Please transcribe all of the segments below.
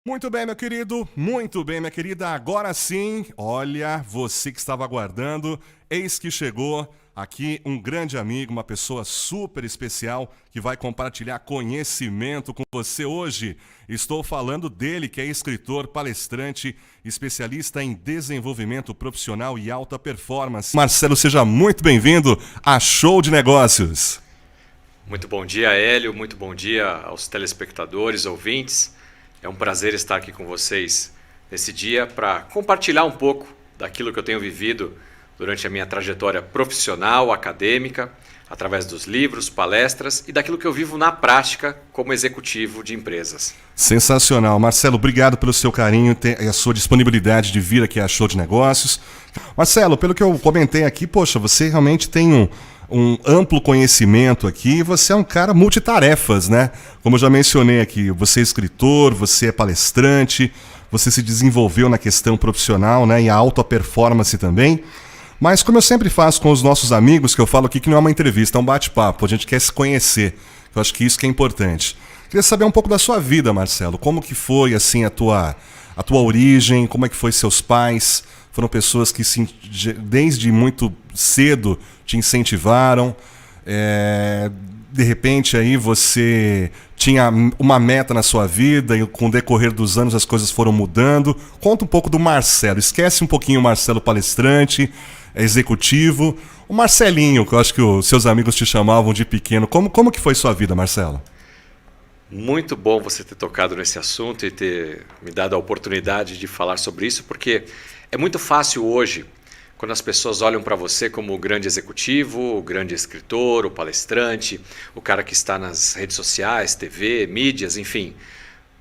Muito bem, meu querido, muito bem, minha querida. Agora sim, olha, você que estava aguardando, eis que chegou aqui um grande amigo, uma pessoa super especial que vai compartilhar conhecimento com você hoje. Estou falando dele, que é escritor, palestrante, especialista em desenvolvimento profissional e alta performance. Marcelo, seja muito bem-vindo a Show de Negócios. Muito bom dia, Hélio. Muito bom dia aos telespectadores, ouvintes. É um prazer estar aqui com vocês nesse dia para compartilhar um pouco daquilo que eu tenho vivido durante a minha trajetória profissional, acadêmica, através dos livros, palestras e daquilo que eu vivo na prática como executivo de empresas. Sensacional. Marcelo, obrigado pelo seu carinho e a sua disponibilidade de vir aqui a Show de Negócios. Marcelo, pelo que eu comentei aqui, poxa, você realmente tem um amplo conhecimento aqui, você é um cara multitarefas, né? Como eu já mencionei aqui, você é escritor, você é palestrante, você se desenvolveu na questão profissional, né? E a alta performance também. Mas como eu sempre faço com os nossos amigos, que eu falo aqui que não é uma entrevista, é um bate-papo, a gente quer se conhecer. Eu acho que isso que é importante. Queria saber um pouco da sua vida, Marcelo. Como que foi assim a tua origem, como é que foi seus pais? Foram pessoas que desde muito cedo te incentivaram. De repente aí você tinha uma meta na sua vida e com o decorrer dos anos as coisas foram mudando. Conta um pouco do Marcelo. Esquece um pouquinho o Marcelo palestrante, executivo. O Marcelinho, que eu acho que os seus amigos te chamavam de pequeno. Como que foi sua vida, Marcelo? Muito bom você ter tocado nesse assunto e ter me dado a oportunidade de falar sobre isso, porque é muito fácil hoje, quando as pessoas olham para você como o grande executivo, o grande escritor, o palestrante, o cara que está nas redes sociais, TV, mídias, enfim.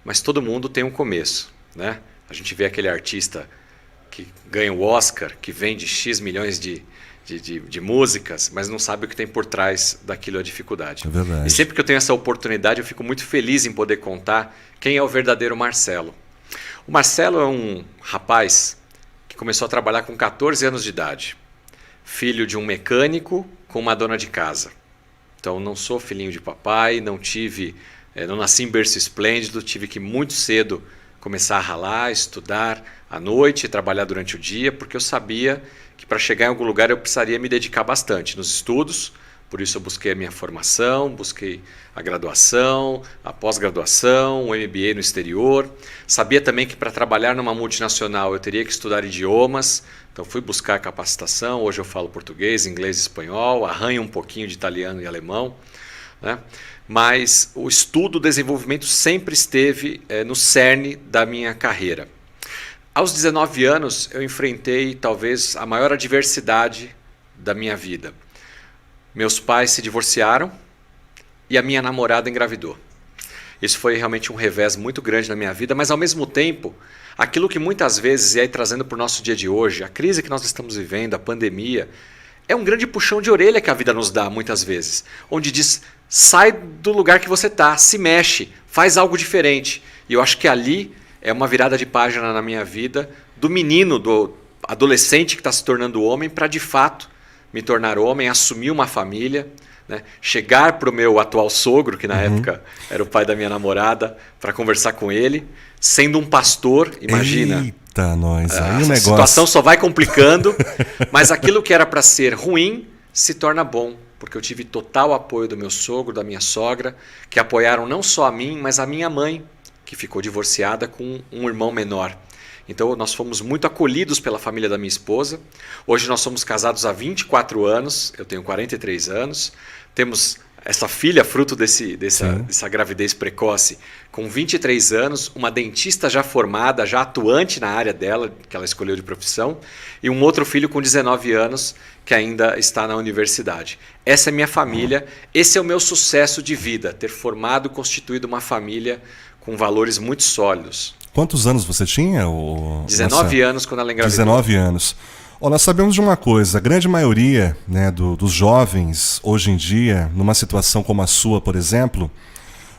Mas todo mundo tem um começo, né? A gente vê aquele artista que ganha o Oscar, que vende X milhões de músicas, mas não sabe o que tem por trás daquilo, a dificuldade. É verdade. E sempre que eu tenho essa oportunidade, eu fico muito feliz em poder contar quem é o verdadeiro Marcelo. O Marcelo é um rapaz que começou a trabalhar com 14 anos de idade, filho de um mecânico com uma dona de casa. Então não sou filhinho de papai, não nasci em berço esplêndido, tive que muito cedo começar a ralar, estudar à noite, trabalhar durante o dia, porque eu sabia que para chegar em algum lugar eu precisaria me dedicar bastante nos estudos. Por isso eu busquei a minha formação, busquei a graduação, a pós-graduação, o MBA no exterior. Sabia também que para trabalhar numa multinacional eu teria que estudar idiomas, então fui buscar capacitação. Hoje eu falo português, inglês e espanhol, arranho um pouquinho de italiano e alemão, né? Mas o estudo, o desenvolvimento sempre esteve no cerne da minha carreira. Aos 19 anos eu enfrentei talvez a maior adversidade da minha vida. Meus pais se divorciaram e a minha namorada engravidou. Isso foi realmente um revés muito grande na minha vida, mas ao mesmo tempo, aquilo que muitas vezes, e aí trazendo para o nosso dia de hoje, a crise que nós estamos vivendo, a pandemia, é um grande puxão de orelha que a vida nos dá muitas vezes, onde diz, sai do lugar que você está, se mexe, faz algo diferente. E eu acho que ali é uma virada de página na minha vida, do menino, do adolescente que está se tornando homem, para de fato me tornar homem, assumir uma família, né? Chegar para o meu atual sogro, que na época era o pai da minha namorada, para conversar com ele, sendo um pastor, imagina. Eita, nós, aí o negócio. A situação só vai complicando, mas aquilo que era para ser ruim se torna bom, porque eu tive total apoio do meu sogro, da minha sogra, que apoiaram não só a mim, mas a minha mãe, que ficou divorciada com um irmão menor. Então nós fomos muito acolhidos pela família da minha esposa. Hoje nós somos casados há 24 anos, eu tenho 43 anos. Temos essa filha, fruto dessa gravidez precoce, com 23 anos, uma dentista já formada, já atuante na área dela, que ela escolheu de profissão, e um outro filho com 19 anos, que ainda está na universidade. Essa é minha família, esse é o meu sucesso de vida, ter formado e constituído uma família com valores muito sólidos. Quantos anos você tinha? 19 anos quando ela engravidou. 19 anos. Nós sabemos de uma coisa, a grande maioria, né, dos jovens, hoje em dia, numa situação como a sua, por exemplo,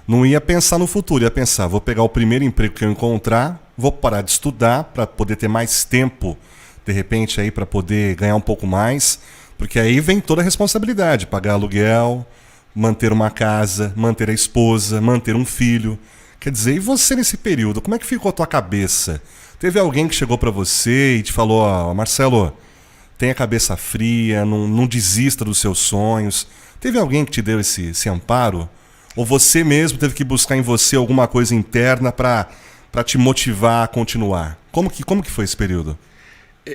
não ia pensar no futuro, ia pensar, vou pegar o primeiro emprego que eu encontrar, vou parar de estudar para poder ter mais tempo, de repente, aí para poder ganhar um pouco mais, porque aí vem toda a responsabilidade, pagar aluguel, manter uma casa, manter a esposa, manter um filho. Quer dizer, e você nesse período, como é que ficou a tua cabeça? Teve alguém que chegou para você e te falou, ó, Marcelo, tenha a cabeça fria, não desista dos seus sonhos. Teve alguém que te deu esse amparo? Ou você mesmo teve que buscar em você alguma coisa interna para te motivar a continuar? Como que foi esse período?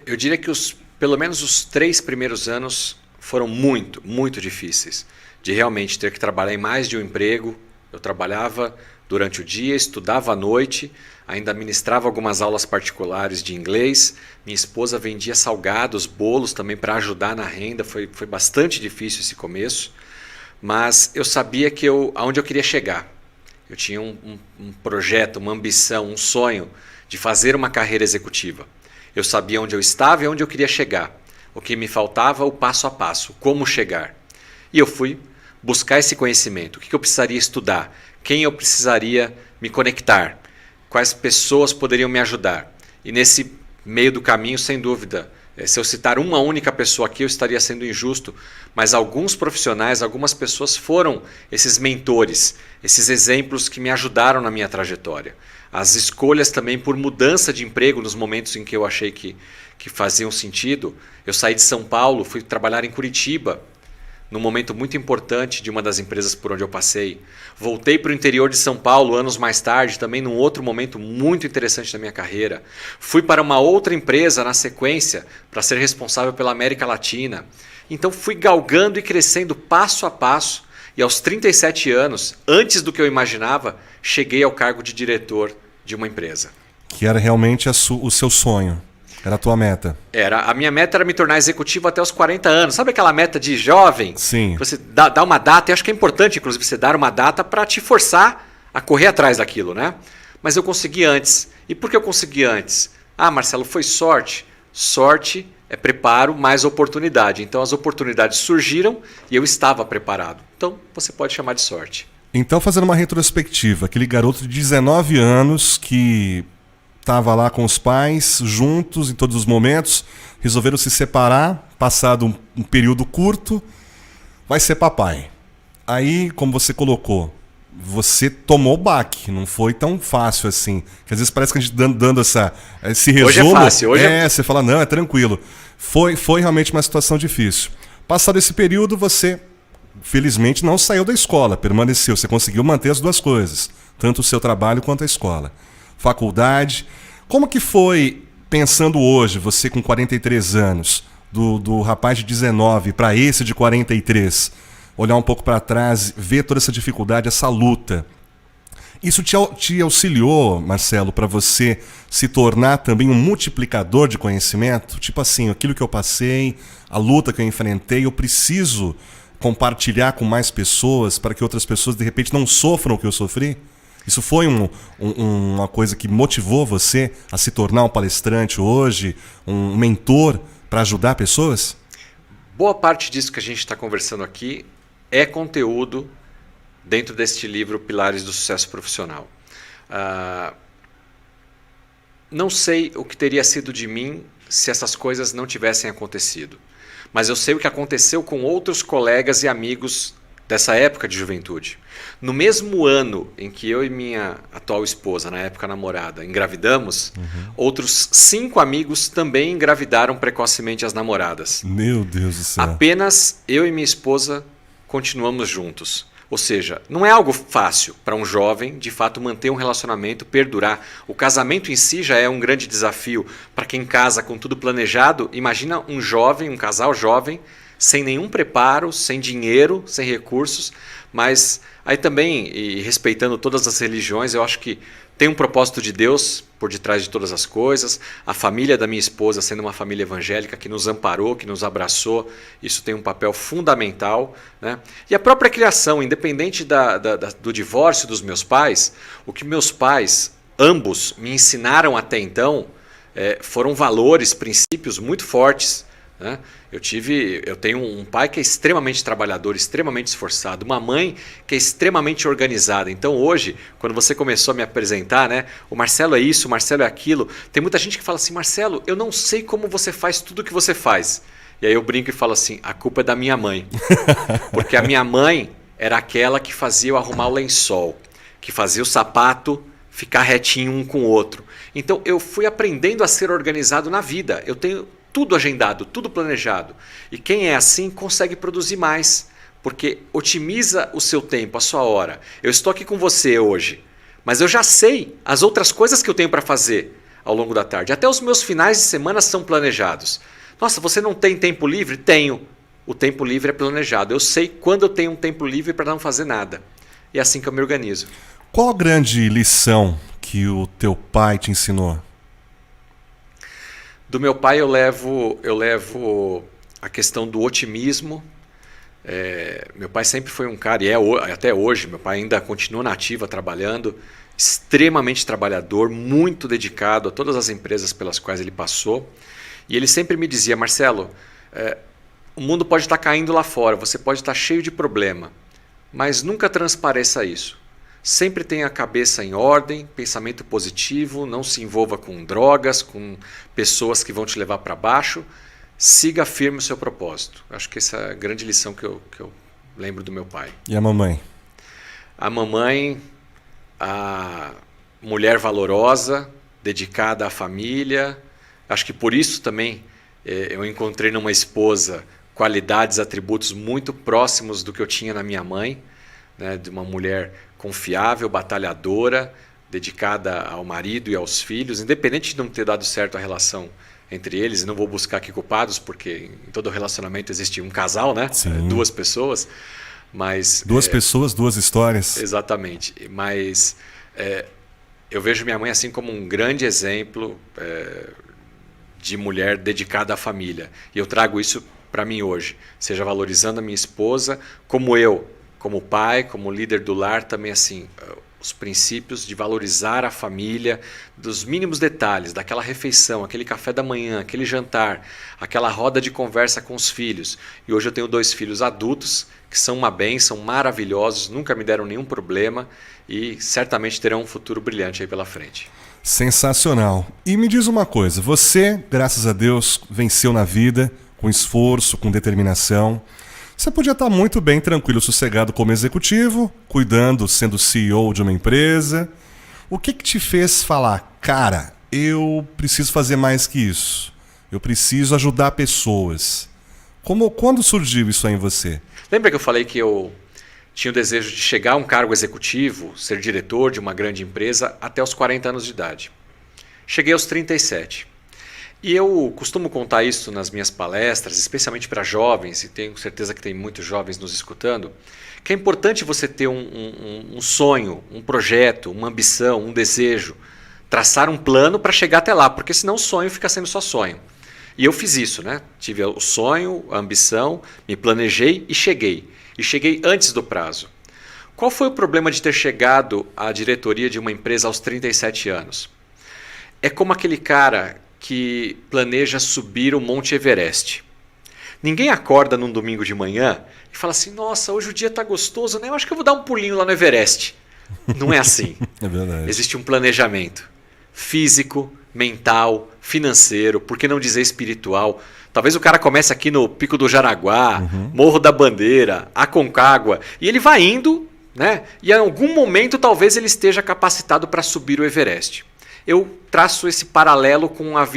Eu diria que pelo menos os 3 primeiros anos foram muito, muito difíceis. De realmente ter que trabalhar em mais de um emprego. Eu trabalhava durante o dia, estudava à noite, ainda ministrava algumas aulas particulares de inglês. Minha esposa vendia salgados, bolos também para ajudar na renda. Foi bastante difícil esse começo, mas eu sabia aonde eu queria chegar. Eu tinha um projeto, uma ambição, um sonho de fazer uma carreira executiva. Eu sabia onde eu estava e onde eu queria chegar. O que me faltava, o passo a passo, como chegar. E eu fui buscar esse conhecimento. O que eu precisaria estudar? Quem eu precisaria me conectar? Quais pessoas poderiam me ajudar? E nesse meio do caminho, sem dúvida, se eu citar uma única pessoa aqui, eu estaria sendo injusto, mas alguns profissionais, algumas pessoas foram esses mentores, esses exemplos que me ajudaram na minha trajetória. As escolhas também por mudança de emprego nos momentos em que eu achei que faziam sentido. Eu saí de São Paulo, fui trabalhar em Curitiba, num momento muito importante de uma das empresas por onde eu passei. Voltei para o interior de São Paulo anos mais tarde, também num outro momento muito interessante da minha carreira. Fui para uma outra empresa na sequência para ser responsável pela América Latina. Então fui galgando e crescendo passo a passo e aos 37 anos, antes do que eu imaginava, cheguei ao cargo de diretor de uma empresa. Que era realmente o seu sonho. Era a tua meta. A minha meta era me tornar executivo até os 40 anos. Sabe aquela meta de jovem? Sim. Você dá uma data, e acho que é importante, inclusive, você dar uma data para te forçar a correr atrás daquilo, né? Mas eu consegui antes. E por que eu consegui antes? Ah, Marcelo, foi sorte. Sorte é preparo mais oportunidade. Então as oportunidades surgiram e eu estava preparado. Então você pode chamar de sorte. Então, fazendo uma retrospectiva, aquele garoto de 19 anos que estava lá com os pais, juntos em todos os momentos, resolveram se separar, passado um período curto, vai ser papai. Aí, como você colocou, você tomou o baque, não foi tão fácil assim. Que às vezes parece que a gente dando esse resumo... Hoje é fácil. Você fala, não, é tranquilo. Foi realmente uma situação difícil. Passado esse período, você, felizmente, não saiu da escola, permaneceu. Você conseguiu manter as duas coisas, tanto o seu trabalho quanto a escola. Faculdade. Como que foi, pensando hoje, você com 43 anos, do rapaz de 19 para esse de 43, olhar um pouco para trás, ver toda essa dificuldade, essa luta. Isso te auxiliou, Marcelo, para você se tornar também um multiplicador de conhecimento? Tipo assim, aquilo que eu passei, a luta que eu enfrentei, eu preciso compartilhar com mais pessoas para que outras pessoas, de repente, não sofram o que eu sofri? Isso foi uma coisa que motivou você a se tornar um palestrante hoje, um mentor para ajudar pessoas? Boa parte disso que a gente está conversando aqui é conteúdo dentro deste livro Pilares do Sucesso Profissional. Não sei o que teria sido de mim se essas coisas não tivessem acontecido, mas eu sei o que aconteceu com outros colegas e amigos dessa época de juventude. No mesmo ano em que eu e minha atual esposa, na época namorada, engravidamos, outros 5 amigos também engravidaram precocemente as namoradas. Meu Deus do céu. Apenas eu e minha esposa continuamos juntos. Ou seja, não é algo fácil para um jovem, de fato, manter um relacionamento, perdurar. O casamento em si já é um grande desafio para quem casa com tudo planejado. Imagina um jovem, um casal jovem, sem nenhum preparo, sem dinheiro, sem recursos, mas aí também, e respeitando todas as religiões, eu acho que tem um propósito de Deus por detrás de todas as coisas. A família da minha esposa sendo uma família evangélica que nos amparou, que nos abraçou, isso tem um papel fundamental, né? E a própria criação, independente do divórcio dos meus pais, o que meus pais, ambos, me ensinaram até então, foram valores, princípios muito fortes, né? Eu tenho um pai que é extremamente trabalhador, extremamente esforçado, uma mãe que é extremamente organizada. Então hoje, quando você começou a me apresentar, né, o Marcelo é isso, o Marcelo é aquilo, tem muita gente que fala assim, Marcelo, eu não sei como você faz tudo o que você faz. E aí eu brinco e falo assim, a culpa é da minha mãe. Porque a minha mãe era aquela que fazia eu arrumar o lençol. que fazia o sapato ficar retinho um com o outro. Então eu fui aprendendo a ser organizado na vida. Eu tenho tudo agendado, tudo planejado. E quem é assim consegue produzir mais, porque otimiza o seu tempo, a sua hora. Eu estou aqui com você hoje, mas eu já sei as outras coisas que eu tenho para fazer ao longo da tarde. Até os meus finais de semana são planejados. Nossa, você não tem tempo livre? Tenho. O tempo livre é planejado. Eu sei quando eu tenho um tempo livre para não fazer nada. E é assim que eu me organizo. Qual a grande lição que o teu pai te ensinou? Do meu pai eu levo a questão do otimismo. Meu pai sempre foi um cara, e até hoje, meu pai ainda continua na ativa trabalhando, extremamente trabalhador, muito dedicado a todas as empresas pelas quais ele passou. E ele sempre me dizia, Marcelo, o mundo pode estar caindo lá fora, você pode estar cheio de problema, mas nunca transpareça isso. Sempre tenha a cabeça em ordem, pensamento positivo, não se envolva com drogas, com pessoas que vão te levar para baixo. Siga firme o seu propósito. Acho que essa é a grande lição que eu lembro do meu pai. E a mamãe? A mamãe, a mulher valorosa, dedicada à família. Acho que por isso também eu encontrei numa esposa qualidades, atributos muito próximos do que eu tinha na minha mãe, né, de uma mulher confiável, batalhadora, dedicada ao marido e aos filhos, independente de não ter dado certo a relação entre eles, e não vou buscar aqui culpados, porque em todo relacionamento existe um casal, né? Duas pessoas, mas... Duas pessoas, duas histórias. Exatamente, mas eu vejo minha mãe assim como um grande exemplo de mulher dedicada à família, e eu trago isso para mim hoje, seja valorizando a minha esposa, como eu, como pai, como líder do lar, também assim, os princípios de valorizar a família, dos mínimos detalhes, daquela refeição, aquele café da manhã, aquele jantar, aquela roda de conversa com os filhos. E hoje eu tenho 2 filhos adultos, que são uma bênção, maravilhosos, nunca me deram nenhum problema e certamente terão um futuro brilhante aí pela frente. Sensacional. E me diz uma coisa, você, graças a Deus, venceu na vida, com esforço, com determinação. Você podia estar muito bem, tranquilo, sossegado como executivo, cuidando, sendo CEO de uma empresa. O que te fez falar, cara, eu preciso fazer mais que isso? Eu preciso ajudar pessoas. Quando surgiu isso aí em você? Lembra que eu falei que eu tinha o desejo de chegar a um cargo executivo, ser diretor de uma grande empresa até os 40 anos de idade? Cheguei aos 37. E eu costumo contar isso nas minhas palestras, especialmente para jovens, e tenho certeza que tem muitos jovens nos escutando, que é importante você ter um sonho, um projeto, uma ambição, um desejo, traçar um plano para chegar até lá, porque senão o sonho fica sendo só sonho. E eu fiz isso, né? Tive o sonho, a ambição, me planejei e cheguei. E cheguei antes do prazo. Qual foi o problema de ter chegado à diretoria de uma empresa aos 37 anos? É como aquele cara que planeja subir o Monte Everest. Ninguém acorda num domingo de manhã e fala assim, nossa, hoje o dia está gostoso, né? Eu acho que eu vou dar um pulinho lá no Everest. Não é assim. É verdade. Existe um planejamento físico, mental, financeiro, por que não dizer espiritual? Talvez o cara comece aqui no Pico do Jaraguá, Morro da Bandeira, Aconcagua, e ele vai indo, né? E em algum momento talvez ele esteja capacitado para subir o Everest. Eu traço esse paralelo com a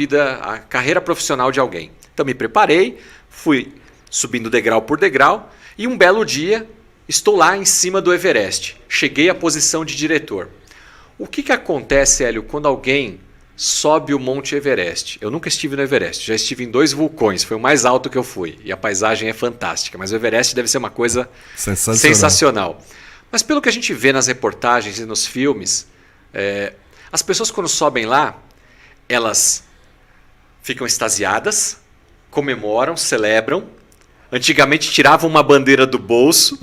carreira profissional de alguém. Então me preparei, fui subindo degrau por degrau e um belo dia estou lá em cima do Everest. Cheguei à posição de diretor. O que acontece, Hélio, quando alguém sobe o Monte Everest? Eu nunca estive no Everest, já estive em 2 vulcões, foi o mais alto que eu fui e a paisagem é fantástica, mas o Everest deve ser uma coisa sensacional. Mas pelo que a gente vê nas reportagens e nos filmes, as pessoas quando sobem lá, elas ficam extasiadas, comemoram, celebram. Antigamente tiravam uma bandeira do bolso,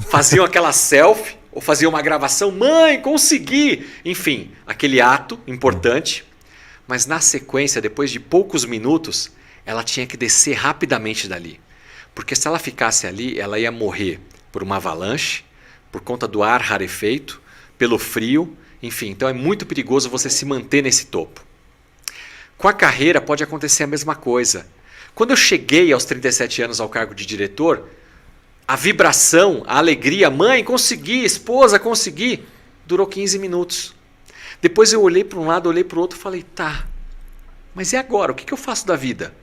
faziam aquela selfie, ou faziam uma gravação, mãe, consegui! Enfim, aquele ato importante. Mas na sequência, depois de poucos minutos, ela tinha que descer rapidamente dali. Porque se ela ficasse ali, ela ia morrer por uma avalanche, por conta do ar rarefeito, pelo frio. Enfim, então é muito perigoso você se manter nesse topo. Com a carreira pode acontecer a mesma coisa. Quando eu cheguei aos 37 anos ao cargo de diretor, a vibração, a alegria, mãe, consegui, esposa, consegui, durou 15 minutos. Depois eu olhei para um lado, olhei para o outro e falei, tá, mas e agora? O que eu faço da vida?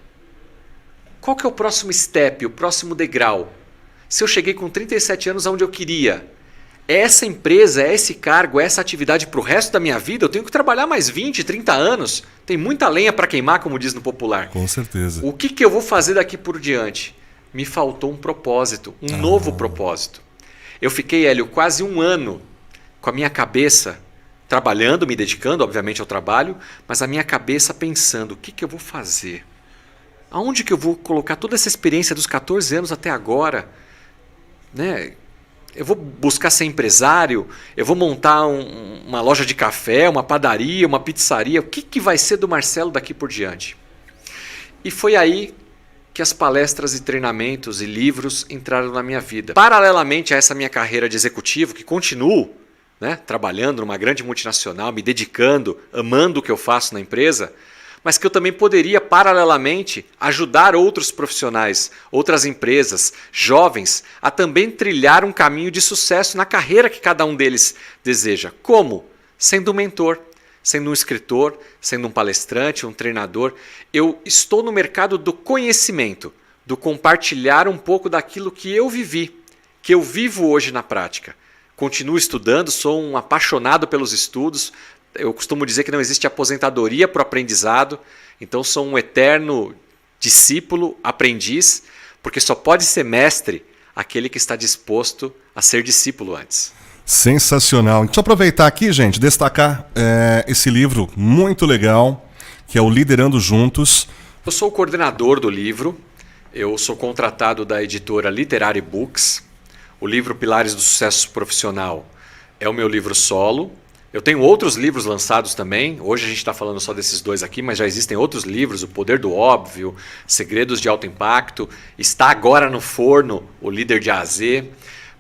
Qual que é o próximo step, o próximo degrau? Se eu cheguei com 37 anos aonde eu queria, é essa empresa, é esse cargo, é essa atividade para o resto da minha vida? Eu tenho que trabalhar mais 20, 30 anos? Tem muita lenha para queimar, como diz no popular. Com certeza. O que eu vou fazer daqui por diante? Me faltou um propósito, um novo propósito. Eu fiquei, Hélio, quase um ano com a minha cabeça trabalhando, me dedicando, obviamente, ao trabalho, mas a minha cabeça pensando, o que eu vou fazer? Aonde que eu vou colocar toda essa experiência dos 14 anos até agora? Né? Eu vou buscar ser empresário? Eu vou montar uma loja de café, uma padaria, uma pizzaria? O que vai ser do Marcelo daqui por diante? E foi aí que as palestras e treinamentos e livros entraram na minha vida. Paralelamente a essa minha carreira de executivo, que continuo, né, trabalhando numa grande multinacional, me dedicando, amando o que eu faço na empresa, mas que eu também poderia, paralelamente, ajudar outros profissionais, outras empresas, jovens, a também trilhar um caminho de sucesso na carreira que cada um deles deseja. Como? Sendo um mentor, sendo um escritor, sendo um palestrante, um treinador. Eu estou no mercado do conhecimento, do compartilhar um pouco daquilo que eu vivi, que eu vivo hoje na prática. Continuo estudando, sou um apaixonado pelos estudos. Eu costumo dizer que não existe aposentadoria para o aprendizado, então sou um eterno discípulo, aprendiz, porque só pode ser mestre aquele que está disposto a ser discípulo antes. Sensacional. Deixa eu aproveitar aqui, gente, destacar esse livro muito legal, que é o Liderando Juntos. Eu sou o coordenador do livro, eu sou contratado da editora Literary Books. O livro Pilares do Sucesso Profissional é o meu livro solo. Eu tenho outros livros lançados também. Hoje a gente está falando só desses dois aqui, mas já existem outros livros. O Poder do Óbvio, Segredos de Alto Impacto. Está agora no forno o Líder de A a Z.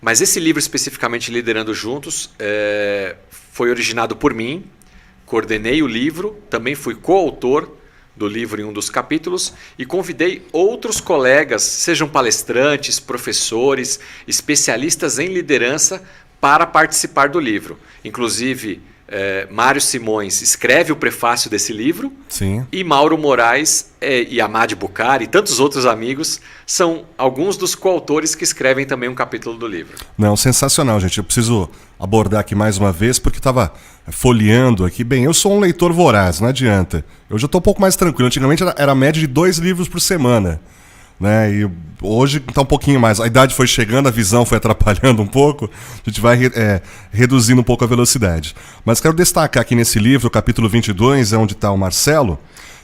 Mas esse livro especificamente, Liderando Juntos, foi originado por mim. Coordenei o livro, também fui coautor do livro em um dos capítulos e convidei outros colegas, sejam palestrantes, professores, especialistas em liderança, para participar do livro. Inclusive, Mário Simões escreve o prefácio desse livro. Sim. E Mauro Moraes e Amad Bukhari e tantos outros amigos são alguns dos coautores que escrevem também um capítulo do livro. Não, sensacional, gente. Eu preciso abordar aqui mais uma vez, porque estava folheando aqui. Bem, eu sou um leitor voraz, não adianta. Eu já estou um pouco mais tranquilo. Antigamente era a média de 2 livros por semana. Né? E hoje está um pouquinho mais. A idade foi chegando, a visão foi atrapalhando um pouco. A gente vai reduzindo um pouco a velocidade. Mas quero destacar aqui nesse livro, o capítulo 22, é onde está o Marcelo.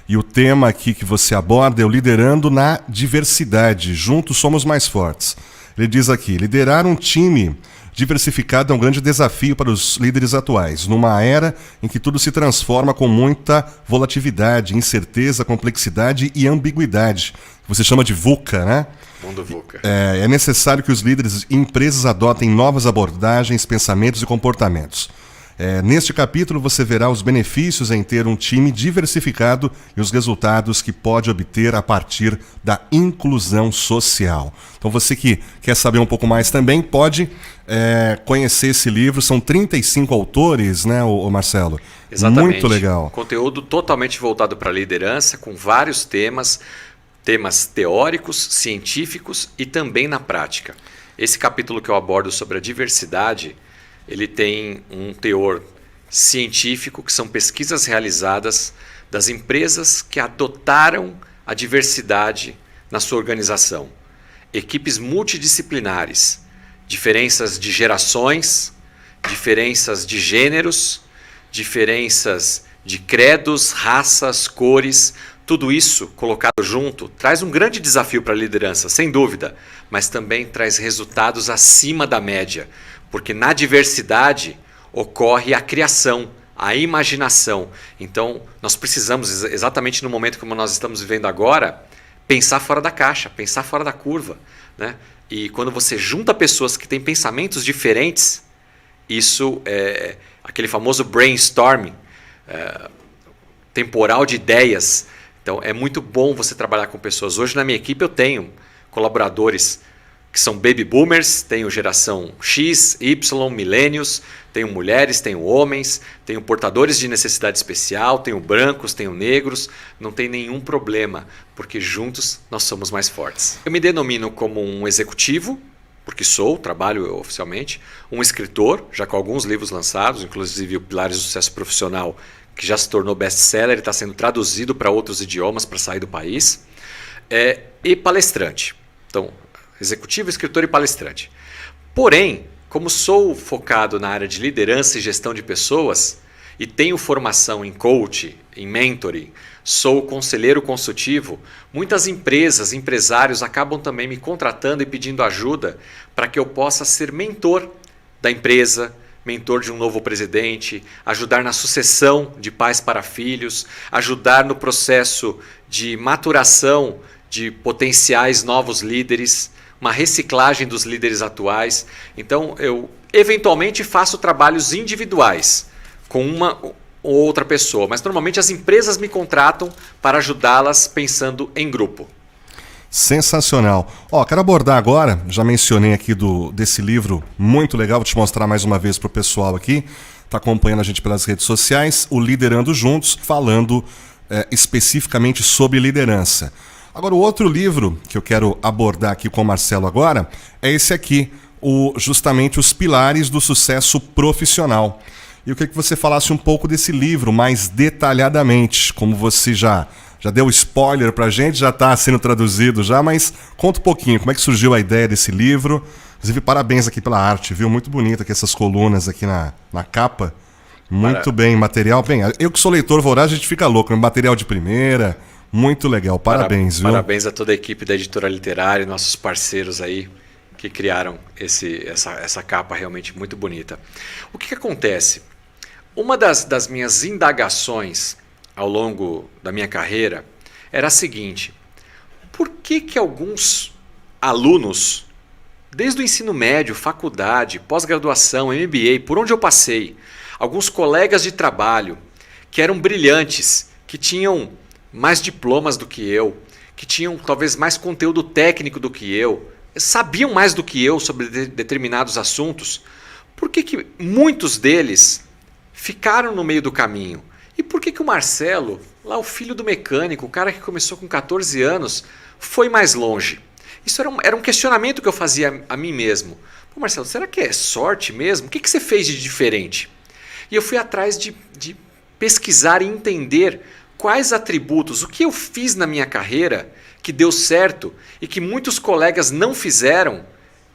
E o tema aqui que você aborda é o liderando na diversidade. Juntos somos mais fortes. Ele diz aqui, liderar um time diversificado é um grande desafio para os líderes atuais, numa era em que tudo se transforma com muita volatilidade, incerteza, complexidade e ambiguidade. Você chama de VUCA, né? Mundo VUCA. É necessário que os líderes e empresas adotem novas abordagens, pensamentos e comportamentos. Neste capítulo você verá os benefícios em ter um time diversificado e os resultados que pode obter a partir da inclusão social. Então você que quer saber um pouco mais também pode conhecer esse livro. São 35 autores, né, o Marcelo? Exatamente. Muito legal. Conteúdo totalmente voltado para a liderança, com vários temas teóricos, científicos e também na prática. Esse capítulo que eu abordo sobre a diversidade, ele tem um teor científico, que são pesquisas realizadas das empresas que adotaram a diversidade na sua organização. Equipes multidisciplinares, diferenças de gerações, diferenças de gêneros, diferenças de credos, raças, cores, tudo isso colocado junto traz um grande desafio para a liderança, sem dúvida, mas também traz resultados acima da média. Porque na diversidade ocorre a criação, a imaginação. Então, nós precisamos, exatamente no momento como nós estamos vivendo agora, pensar fora da caixa, pensar fora da curva. Né? E quando você junta pessoas que têm pensamentos diferentes, isso é aquele famoso brainstorming, temporal de ideias. Então, é muito bom você trabalhar com pessoas. Hoje, na minha equipe, eu tenho colaboradores que são baby boomers, tenho geração X, Y, milênios, tenho mulheres, tenho homens, tenho portadores de necessidade especial, tenho brancos, tenho negros, não tem nenhum problema, porque juntos nós somos mais fortes. Eu me denomino como um executivo, porque trabalho oficialmente, um escritor, já com alguns livros lançados, inclusive o Pilares do Sucesso Profissional, que já se tornou best-seller e está sendo traduzido para outros idiomas para sair do país, e palestrante. Então, executivo, escritor e palestrante. Porém, como sou focado na área de liderança e gestão de pessoas e tenho formação em coach, em mentoring, sou conselheiro consultivo, muitas empresas, empresários acabam também me contratando e pedindo ajuda para que eu possa ser mentor da empresa, mentor de um novo presidente, ajudar na sucessão de pais para filhos, ajudar no processo de maturação de potenciais novos líderes, uma reciclagem dos líderes atuais. Então, eu eventualmente faço trabalhos individuais com uma ou outra pessoa, mas normalmente as empresas me contratam para ajudá-las pensando em grupo. Sensacional. Quero abordar agora, já mencionei aqui desse livro muito legal, vou te mostrar mais uma vez para o pessoal aqui, está acompanhando a gente pelas redes sociais, o Liderando Juntos, falando especificamente sobre liderança. Agora, o outro livro que eu quero abordar aqui com o Marcelo agora é esse aqui, justamente Os Pilares do Sucesso Profissional. E eu queria que você falasse um pouco desse livro mais detalhadamente, como você já deu spoiler pra gente, já está sendo traduzido já, mas conta um pouquinho, como é que surgiu a ideia desse livro. Inclusive, parabéns aqui pela arte, viu? Muito bonito aqui essas colunas aqui na capa. Muito bem, material. Bem, eu que sou leitor voraz, a gente fica louco, material de primeira. Muito legal, parabéns, viu? Parabéns a toda a equipe da Editora Literária, nossos parceiros aí que criaram essa capa realmente muito bonita. O que acontece? Uma das minhas indagações ao longo da minha carreira era a seguinte: por que alguns alunos, desde o ensino médio, faculdade, pós-graduação, MBA, por onde eu passei, alguns colegas de trabalho que eram brilhantes, que tinham mais diplomas do que eu, que tinham talvez mais conteúdo técnico do que eu, sabiam mais do que eu sobre determinados assuntos, por que muitos deles ficaram no meio do caminho? E por que o Marcelo, lá o filho do mecânico, o cara que começou com 14 anos, foi mais longe? Isso era um questionamento que eu fazia a mim mesmo. Pô, Marcelo, será que é sorte mesmo? O que você fez de diferente? E eu fui atrás de pesquisar e entender quais atributos, o que eu fiz na minha carreira que deu certo e que muitos colegas não fizeram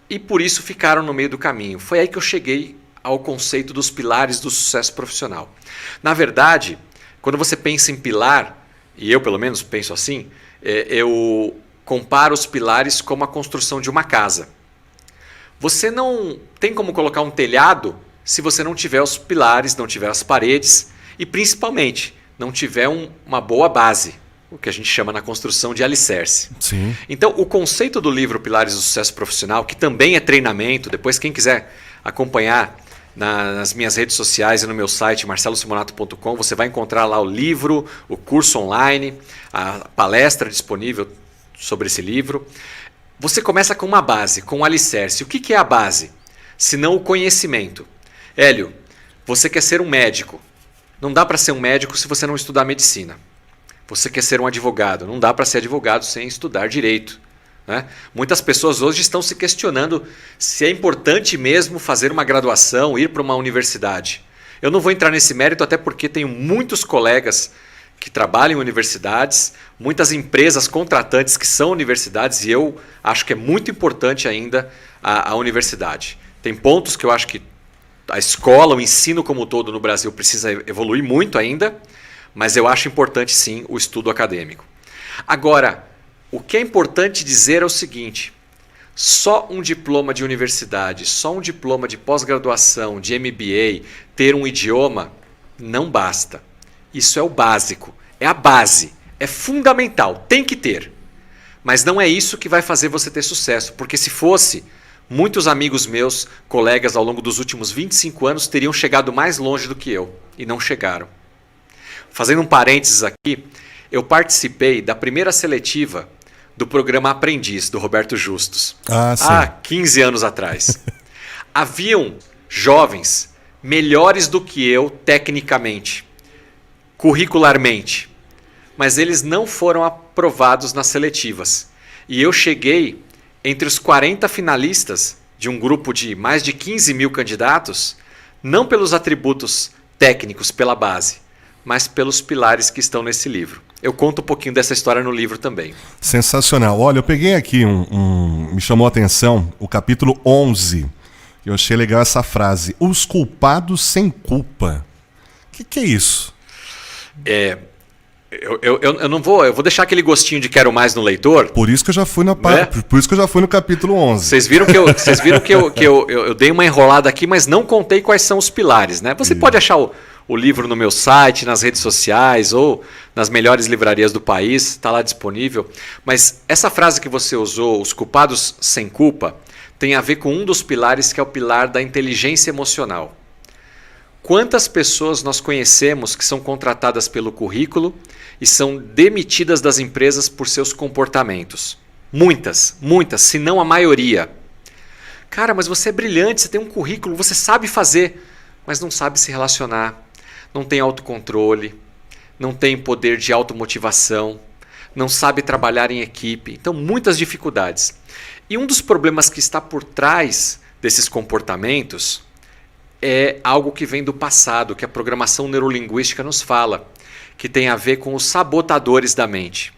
e por isso ficaram no meio do caminho. Foi aí que eu cheguei ao conceito dos pilares do sucesso profissional. Na verdade, quando você pensa em pilar, e eu pelo menos penso assim, eu comparo os pilares como a construção de uma casa. Você não tem como colocar um telhado se você não tiver os pilares, não tiver as paredes e principalmente não tiver uma boa base, o que a gente chama na construção de alicerce. Sim. Então, o conceito do livro Pilares do Sucesso Profissional, que também é treinamento, depois quem quiser acompanhar nas minhas redes sociais e no meu site marcelosimonato.com, você vai encontrar lá o livro, o curso online, a palestra disponível sobre esse livro. Você começa com uma base, com um alicerce. O que é a base? Senão o conhecimento. Hélio, você quer ser um médico. Não dá para ser um médico se você não estudar medicina. Você quer ser um advogado. Não dá para ser advogado sem estudar direito. Né? Muitas pessoas hoje estão se questionando se é importante mesmo fazer uma graduação, ir para uma universidade. Eu não vou entrar nesse mérito, até porque tenho muitos colegas que trabalham em universidades, muitas empresas contratantes que são universidades, e eu acho que é muito importante ainda a universidade. Tem pontos que eu acho que a escola, o ensino como um todo no Brasil precisa evoluir muito ainda, mas eu acho importante sim o estudo acadêmico. Agora, o que é importante dizer é o seguinte: só um diploma de universidade, só um diploma de pós-graduação, de MBA, ter um idioma, não basta. Isso é o básico, é a base, é fundamental, tem que ter. Mas não é isso que vai fazer você ter sucesso, porque se fosse, muitos amigos meus, colegas ao longo dos últimos 25 anos teriam chegado mais longe do que eu e não chegaram. Fazendo um parênteses aqui, eu participei da primeira seletiva do programa Aprendiz, do Roberto Justus. Sim. Há 15 anos atrás. Haviam jovens melhores do que eu tecnicamente, curricularmente, mas eles não foram aprovados nas seletivas. E eu cheguei entre os 40 finalistas de um grupo de mais de 15 mil candidatos, não pelos atributos técnicos, pela base, mas pelos pilares que estão nesse livro. Eu conto um pouquinho dessa história no livro também. Sensacional. Olha, eu peguei aqui me chamou a atenção o capítulo 11. Eu achei legal essa frase. Os culpados sem culpa. O que é isso? Eu não vou, eu vou deixar aquele gostinho de quero mais no leitor. Por isso que eu já fui por isso que eu já fui no capítulo 11. Vocês viram que eu dei uma enrolada aqui, mas não contei quais são os pilares, né? Você pode achar o livro no meu site, nas redes sociais ou nas melhores livrarias do país, está lá disponível. Mas essa frase que você usou, os culpados sem culpa, tem a ver com um dos pilares, que é o pilar da inteligência emocional. Quantas pessoas nós conhecemos que são contratadas pelo currículo e são demitidas das empresas por seus comportamentos? Muitas, se não a maioria. Cara, mas você é brilhante, você tem um currículo, você sabe fazer, mas não sabe se relacionar, não tem autocontrole, não tem poder de automotivação, não sabe trabalhar em equipe. Então, muitas dificuldades. E um dos problemas que está por trás desses comportamentos é algo que vem do passado, que a programação neurolinguística nos fala, que tem a ver com os sabotadores da mente.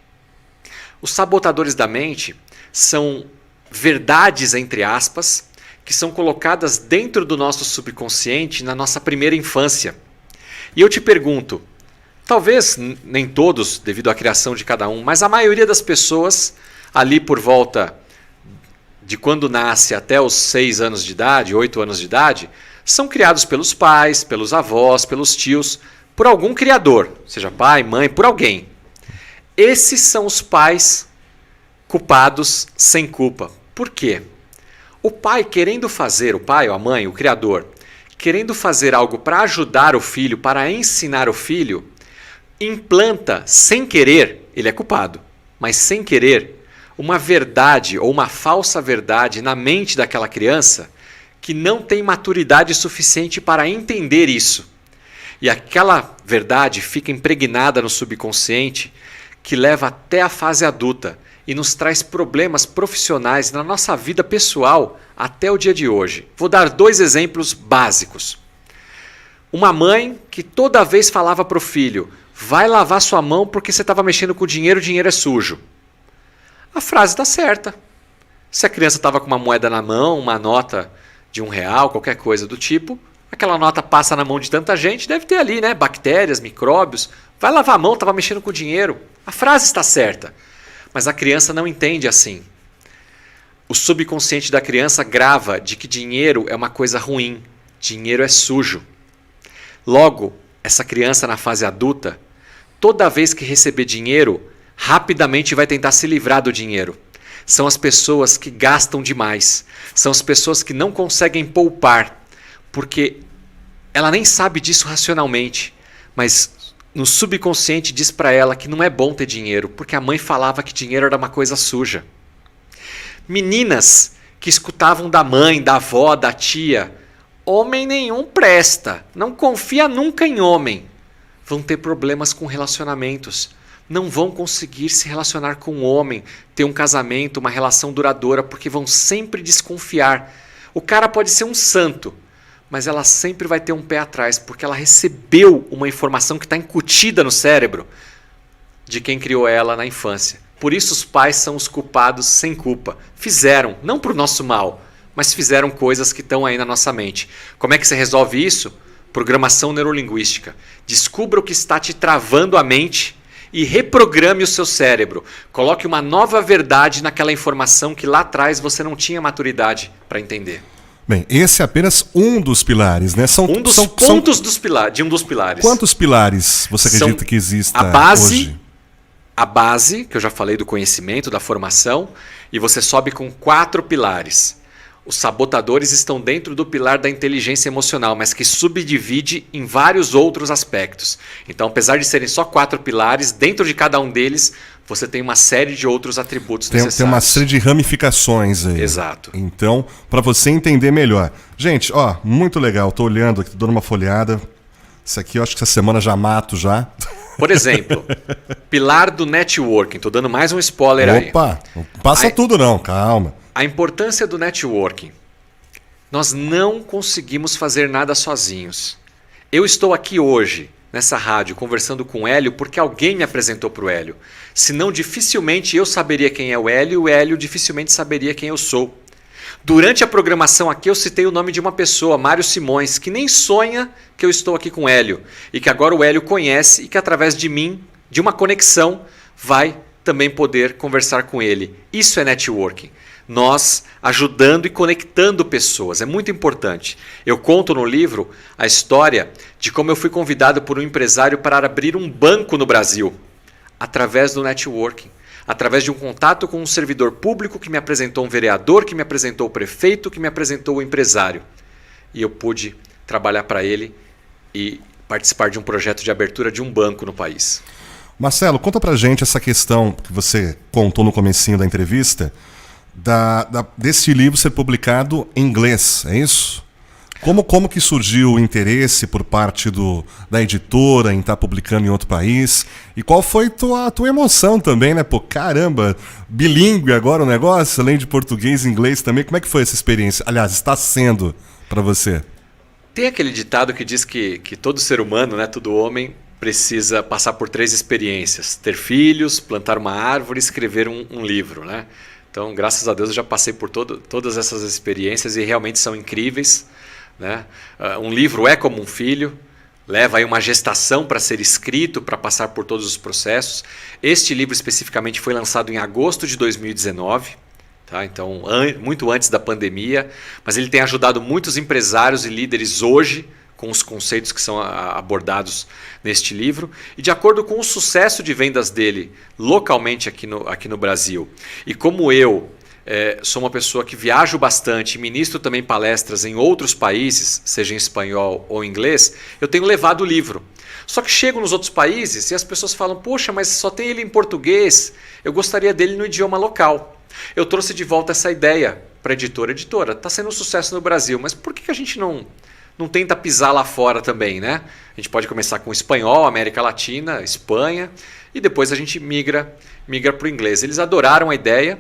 Os sabotadores da mente são verdades, entre aspas, que são colocadas dentro do nosso subconsciente na nossa primeira infância. E eu te pergunto, talvez nem todos, devido à criação de cada um, mas a maioria das pessoas, ali por volta de quando nasce até os 6 anos de idade, 8 anos de idade, são criados pelos pais, pelos avós, pelos tios, por algum criador, seja pai, mãe, por alguém. Esses são os pais culpados sem culpa. Por quê? O pai querendo fazer, o pai ou a mãe, o criador, querendo fazer algo para ajudar o filho, para ensinar o filho, implanta sem querer, ele é culpado, mas sem querer, uma verdade ou uma falsa verdade na mente daquela criança que não tem maturidade suficiente para entender isso. E aquela verdade fica impregnada no subconsciente, que leva até a fase adulta e nos traz problemas profissionais na nossa vida pessoal até o dia de hoje. Vou dar 2 exemplos básicos. Uma mãe que toda vez falava para o filho: vai lavar sua mão porque você estava mexendo com o dinheiro é sujo. A frase está certa. Se a criança estava com uma moeda na mão, uma nota de R$1, qualquer coisa do tipo, aquela nota passa na mão de tanta gente, deve ter ali, né, bactérias, micróbios. Vai lavar a mão, estava mexendo com o dinheiro. A frase está certa, mas a criança não entende assim. O subconsciente da criança grava de que dinheiro é uma coisa ruim, dinheiro é sujo. Logo, essa criança na fase adulta, toda vez que receber dinheiro, rapidamente vai tentar se livrar do dinheiro. São as pessoas que gastam demais. São as pessoas que não conseguem poupar, porque ela nem sabe disso racionalmente, mas no subconsciente diz para ela que não é bom ter dinheiro, porque a mãe falava que dinheiro era uma coisa suja. Meninas que escutavam da mãe, da avó, da tia: homem nenhum presta, não confia nunca em homem. Vão ter problemas com relacionamentos. Não vão conseguir se relacionar com um homem, ter um casamento, uma relação duradoura, porque vão sempre desconfiar. O cara pode ser um santo, mas ela sempre vai ter um pé atrás, porque ela recebeu uma informação que está incutida no cérebro de quem criou ela na infância. Por isso os pais são os culpados sem culpa. Fizeram, não por nosso mal, mas fizeram coisas que estão aí na nossa mente. Como é que você resolve isso? Programação neurolinguística. Descubra o que está te travando a mente e reprograme o seu cérebro. Coloque uma nova verdade naquela informação que lá atrás você não tinha maturidade para entender. Bem, esse é apenas um dos pilares, né? Um dos pontos de um dos pilares. Quantos pilares você acredita que exista hoje? A base, que eu já falei do conhecimento, da formação, e você sobe com 4 pilares. Os sabotadores estão dentro do pilar da inteligência emocional, mas que subdivide em vários outros aspectos. Então, apesar de serem só 4 pilares, dentro de cada um deles, você tem uma série de outros atributos Tem necessários. uma série de ramificações aí. Exato. Então, para você entender melhor. Gente, ó, muito legal. Tô olhando aqui, tô dando uma folhada. Isso aqui eu acho que essa semana já mato já. Por exemplo, pilar do networking. Tô dando mais um spoiler aí. Opa, não passa tudo não, calma. A importância do networking. Nós não conseguimos fazer nada sozinhos. Eu estou aqui hoje, nessa rádio, conversando com o Hélio porque alguém me apresentou para o Hélio. Senão, dificilmente eu saberia quem é o Hélio e o Hélio dificilmente saberia quem eu sou. Durante a programação aqui, eu citei o nome de uma pessoa, Mário Simões, que nem sonha que eu estou aqui com o Hélio. E que agora o Hélio conhece e que através de mim, de uma conexão, vai também poder conversar com ele. Isso é networking. Nós ajudando e conectando pessoas. É muito importante. Eu conto no livro a história de como eu fui convidado por um empresário para abrir um banco no Brasil, através do networking. Através de um contato com um servidor público que me apresentou um vereador, que me apresentou o prefeito, que me apresentou o empresário. E eu pude trabalhar para ele e participar de um projeto de abertura de um banco no país. Marcelo, conta pra gente essa questão que você contou no comecinho da entrevista, desse livro ser publicado em inglês, é isso? Como que surgiu o interesse por parte da editora em estar publicando em outro país? E qual foi a tua emoção também, né? Pô, caramba, bilíngue agora o negócio, além de português e inglês também. Como é que foi essa experiência? Aliás, está sendo para você? Tem aquele ditado que diz que todo ser humano, né, todo homem, precisa passar por 3 experiências. Ter filhos, plantar uma árvore e escrever um livro, né? Então, graças a Deus, eu já passei por todas essas experiências e realmente são incríveis. Né? Um livro é como um filho, leva aí uma gestação para ser escrito, para passar por todos os processos. Este livro especificamente foi lançado em agosto de 2019, tá? Então muito antes da pandemia, mas ele tem ajudado muitos empresários e líderes hoje com os conceitos que são abordados neste livro e de acordo com o sucesso de vendas dele localmente aqui no Brasil. E como eu sou uma pessoa que viajo bastante, ministro também palestras em outros países, seja em espanhol ou inglês, eu tenho levado o livro. Só que chego nos outros países e as pessoas falam, poxa, mas só tem ele em português, eu gostaria dele no idioma local. Eu trouxe de volta essa ideia para a editora. Editora, está sendo um sucesso no Brasil, mas por que a gente não tenta pisar lá fora também, né? A gente pode começar com espanhol, América Latina, Espanha, e depois a gente migra para o inglês. Eles adoraram a ideia.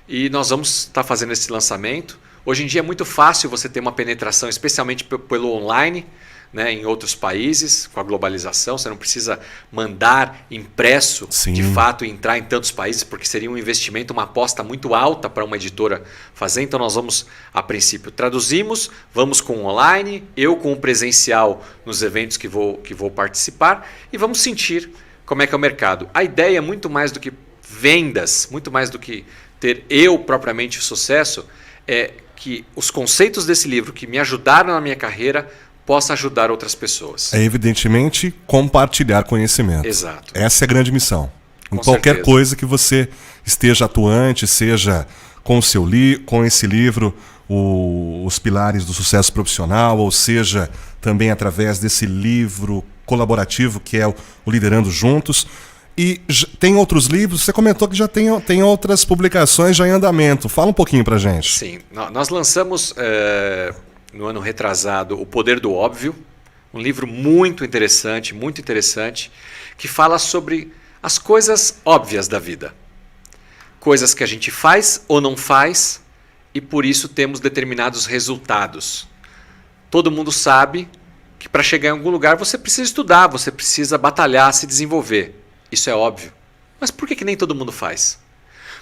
E nós vamos estar fazendo esse lançamento. Hoje em dia é muito fácil você ter uma penetração, especialmente pelo online, né, em outros países, com a globalização. Você não precisa mandar impresso, Sim. de fato, e entrar em tantos países, porque seria um investimento, uma aposta muito alta para uma editora fazer. Então nós vamos, a princípio, traduzimos, vamos com o online, eu com o presencial nos eventos que vou participar, e vamos sentir como é que é o mercado. A ideia é muito mais do que vendas, muito mais do que ter eu propriamente o sucesso, é que os conceitos desse livro que me ajudaram na minha carreira possam ajudar outras pessoas. É evidentemente compartilhar conhecimento. Exato. Essa é a grande missão. Em Com qualquer certeza. coisa que você esteja atuante, seja com esse livro, Os Pilares do Sucesso Profissional, ou seja, também através desse livro colaborativo que é o Liderando Juntos. E tem outros livros, você comentou que já tem outras publicações já em andamento. Fala um pouquinho pra gente. Sim, nós lançamos no ano retrasado O Poder do Óbvio, um livro muito interessante, que fala sobre as coisas óbvias da vida. Coisas que a gente faz ou não faz e por isso temos determinados resultados. Todo mundo sabe que para chegar em algum lugar você precisa estudar, você precisa batalhar, se desenvolver. Isso é óbvio. Mas por que nem todo mundo faz?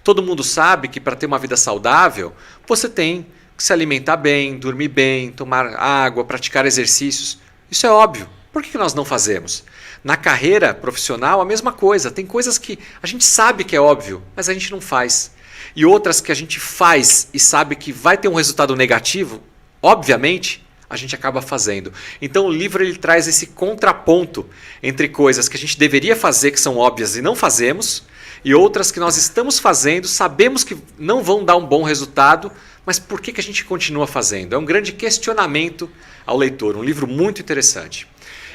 Todo mundo sabe que para ter uma vida saudável, você tem que se alimentar bem, dormir bem, tomar água, praticar exercícios. Isso é óbvio. Por que nós não fazemos? Na carreira profissional, a mesma coisa. Tem coisas que a gente sabe que é óbvio, mas a gente não faz. E outras que a gente faz e sabe que vai ter um resultado negativo, obviamente, a gente acaba fazendo. Então o livro ele traz esse contraponto entre coisas que a gente deveria fazer, que são óbvias e não fazemos, e outras que nós estamos fazendo, sabemos que não vão dar um bom resultado, mas por que a gente continua fazendo? É um grande questionamento ao leitor, um livro muito interessante.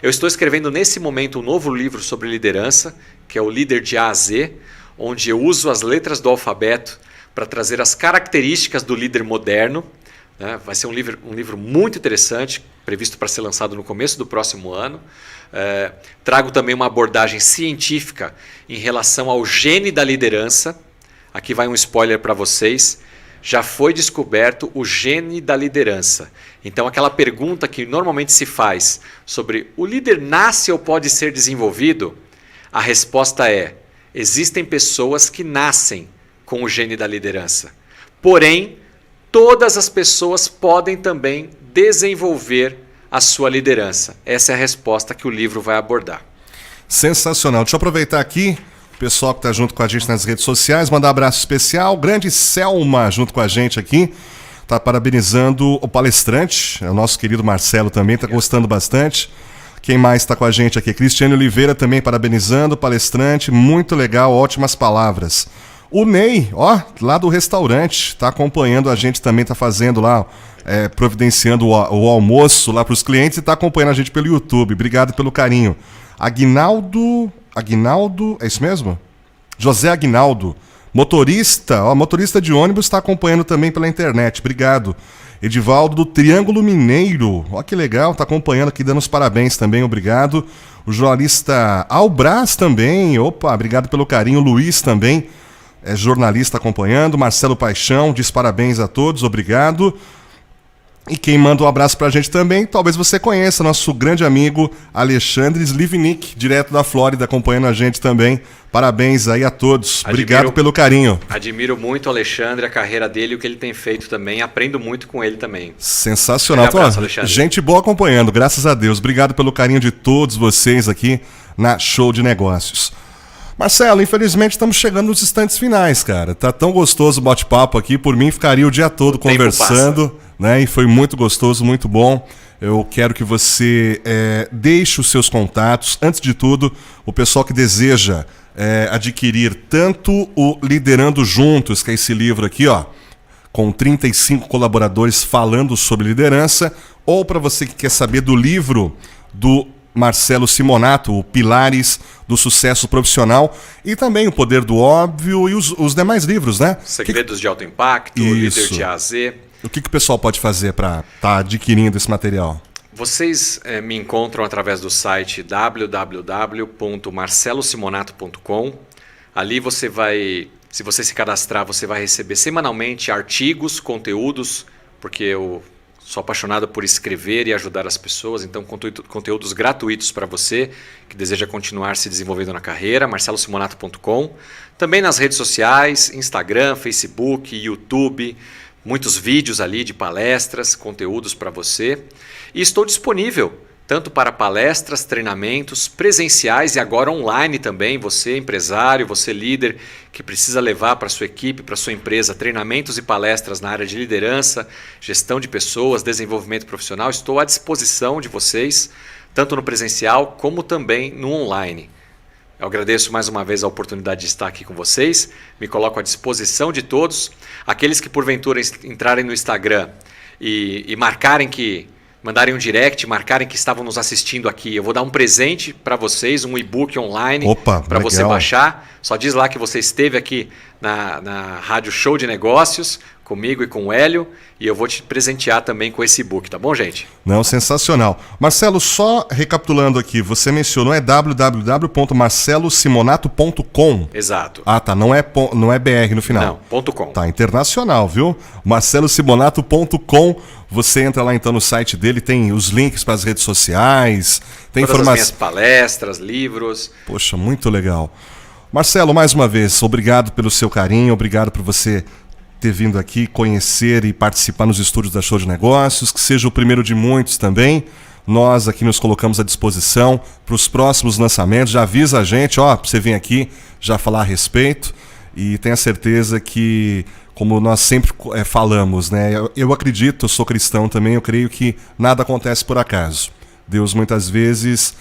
Eu estou escrevendo nesse momento um novo livro sobre liderança, que é o Líder de A a Z, onde eu uso as letras do alfabeto para trazer as características do líder moderno. Né? Vai ser um livro muito interessante, previsto para ser lançado no começo do próximo ano. Trago também uma abordagem científica em relação ao gene da liderança. Aqui vai um spoiler para vocês. Já foi descoberto o gene da liderança. Então, aquela pergunta que normalmente se faz sobre o líder nasce ou pode ser desenvolvido, a resposta é: existem pessoas que nascem com o gene da liderança. Porém, todas as pessoas podem também desenvolver a sua liderança. Essa é a resposta que o livro vai abordar. Sensacional. Deixa eu aproveitar aqui o pessoal que está junto com a gente nas redes sociais, mandar um abraço especial. Grande Selma junto com a gente aqui. Está parabenizando o palestrante, o nosso querido Marcelo também, está gostando bastante. Quem mais está com a gente aqui? Cristiane Oliveira também parabenizando o palestrante. Muito legal, ótimas palavras. O Ney, ó, lá do restaurante, está acompanhando a gente também, está fazendo lá, providenciando o almoço lá para os clientes e está acompanhando a gente pelo YouTube. Obrigado pelo carinho. Aguinaldo, é isso mesmo? José Aguinaldo, motorista de ônibus, está acompanhando também pela internet. Obrigado. Edivaldo do Triângulo Mineiro, ó que legal, está acompanhando aqui, dando os parabéns também, obrigado. O jornalista Albras também, opa, obrigado pelo carinho. Luiz também, jornalista acompanhando. Marcelo Paixão, diz parabéns a todos, obrigado. E quem manda um abraço pra gente também, talvez você conheça, nosso grande amigo Alexandre Slivnik, direto da Flórida, acompanhando a gente também. Parabéns aí a todos. Obrigado pelo carinho. Admiro muito o Alexandre, a carreira dele e o que ele tem feito também. Aprendo muito com ele também. Sensacional. Abraço, Alexandre. Gente boa acompanhando, graças a Deus. Obrigado pelo carinho de todos vocês aqui na Show de Negócios. Marcelo, infelizmente estamos chegando nos instantes finais, cara. Tá tão gostoso o bate-papo aqui, por mim ficaria o dia todo conversando, né? E foi muito gostoso, muito bom. Eu quero que você deixe os seus contatos. Antes de tudo, o pessoal que deseja adquirir tanto o Liderando Juntos, que é esse livro aqui, ó, com 35 colaboradores falando sobre liderança, ou para você que quer saber do livro do Marcelo Simonato, o Pilares do Sucesso Profissional, e também O Poder do Óbvio e os demais livros, né? Segredos de Alto Impacto, Líder de A a Z. O que o pessoal pode fazer para estar adquirindo esse material? Vocês me encontram através do site www.marcelosimonato.com. Ali você vai, se você se cadastrar, você vai receber semanalmente artigos, conteúdos, porque eu sou apaixonado por escrever e ajudar as pessoas, então conteúdos gratuitos para você que deseja continuar se desenvolvendo na carreira, marcelosimonato.com. Também nas redes sociais, Instagram, Facebook, YouTube, muitos vídeos ali de palestras, conteúdos para você. E estou disponível tanto para palestras, treinamentos presenciais e agora online também. Você empresário, você líder que precisa levar para sua equipe, para sua empresa, treinamentos e palestras na área de liderança, gestão de pessoas, desenvolvimento profissional. Estou à disposição de vocês, tanto no presencial como também no online. Eu agradeço mais uma vez a oportunidade de estar aqui com vocês. Me coloco à disposição de todos. Aqueles que porventura entrarem no Instagram e mandarem um direct, marcarem que estavam nos assistindo aqui. Eu vou dar um presente para vocês, um e-book online para você baixar. Só diz lá que você esteve aqui na Rádio Show de Negócios, comigo e com o Hélio, e eu vou te presentear também com esse e-book, tá bom, gente? Não, sensacional. Marcelo, só recapitulando aqui, você mencionou www.marcelosimonato.com. Exato. Ah, tá, não é BR no final. Não, .com. Tá, internacional, viu? marcelosimonato.com. Você entra lá então no site dele, tem os links para as redes sociais, tem informação. Todas as minhas palestras, livros. Poxa, muito legal. Marcelo, mais uma vez, obrigado pelo seu carinho, obrigado por você ter vindo aqui conhecer e participar nos estúdios da Show de Negócios, que seja o primeiro de muitos também. Nós aqui nos colocamos à disposição para os próximos lançamentos. Já avisa a gente, ó, para você vir aqui já falar a respeito. E tenha certeza que, como nós sempre falamos, né? Eu acredito, eu sou cristão também, eu creio que nada acontece por acaso. Deus muitas vezes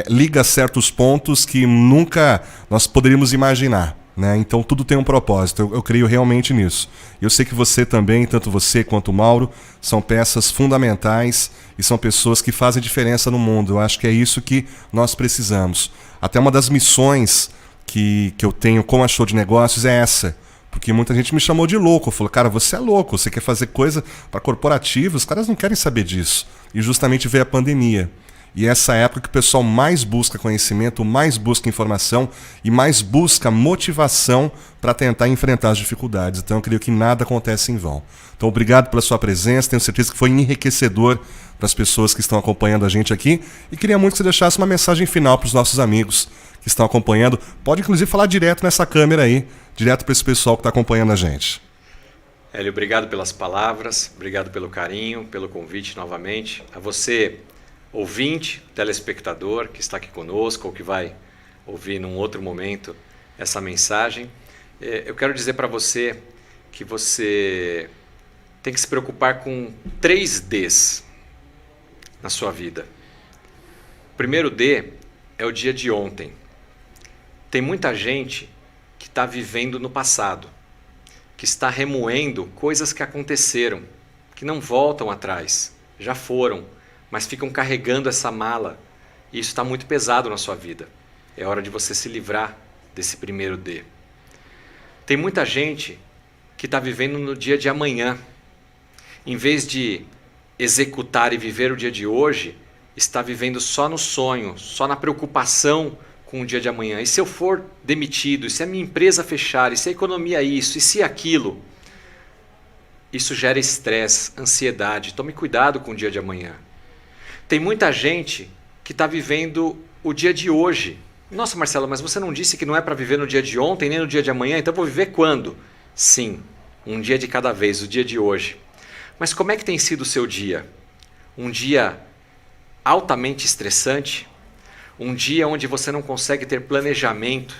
liga certos pontos que nunca nós poderíamos imaginar, né? Então tudo tem um propósito, eu creio realmente nisso. Eu sei que você também, tanto você quanto o Mauro, são peças fundamentais e são pessoas que fazem diferença no mundo. Eu acho que é isso que nós precisamos. Até uma das missões que eu tenho com a Show de Negócios é essa. Porque muita gente me chamou de louco. Falou, cara, você é louco, você quer fazer coisa para corporativos, os caras não querem saber disso. E justamente veio a pandemia. E essa época que o pessoal mais busca conhecimento, mais busca informação e mais busca motivação para tentar enfrentar as dificuldades. Então eu creio que nada acontece em vão. Então obrigado pela sua presença, tenho certeza que foi enriquecedor para as pessoas que estão acompanhando a gente aqui. E queria muito que você deixasse uma mensagem final para os nossos amigos que estão acompanhando. Pode inclusive falar direto nessa câmera aí, direto para esse pessoal que está acompanhando a gente. Hélio, obrigado pelas palavras, obrigado pelo carinho, pelo convite novamente. A você, ouvinte, telespectador que está aqui conosco ou que vai ouvir num outro momento essa mensagem, eu quero dizer para você que você tem que se preocupar com 3 Ds na sua vida. O primeiro D é o dia de ontem. Tem muita gente que está vivendo no passado, que está remoendo coisas que aconteceram, que não voltam atrás, já foram, mas ficam carregando essa mala e isso está muito pesado na sua vida. É hora de você se livrar desse primeiro D. Tem muita gente que está vivendo no dia de amanhã. Em vez de executar e viver o dia de hoje, está vivendo só no sonho, só na preocupação com o dia de amanhã. E se eu for demitido? E se a minha empresa fechar? E se a economia isso? E se aquilo? Isso gera estresse, ansiedade. Tome cuidado com o dia de amanhã. Tem muita gente que está vivendo o dia de hoje. Nossa, Marcelo, mas você não disse que não é para viver no dia de ontem, nem no dia de amanhã, então eu vou viver quando? Sim, um dia de cada vez, o dia de hoje. Mas como é que tem sido o seu dia? Um dia altamente estressante? Um dia onde você não consegue ter planejamento,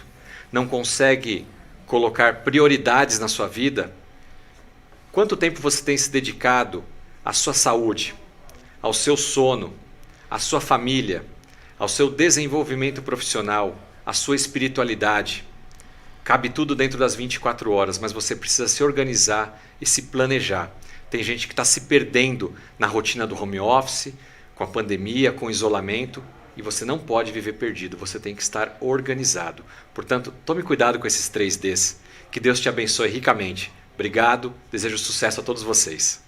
não consegue colocar prioridades na sua vida? Quanto tempo você tem se dedicado à sua saúde, ao seu sono, à sua família, ao seu desenvolvimento profissional, à sua espiritualidade? Cabe tudo dentro das 24 horas, mas você precisa se organizar e se planejar. Tem gente que está se perdendo na rotina do home office, com a pandemia, com o isolamento, e você não pode viver perdido, você tem que estar organizado. Portanto, tome cuidado com esses 3 Ds. Que Deus te abençoe ricamente. Obrigado, desejo sucesso a todos vocês.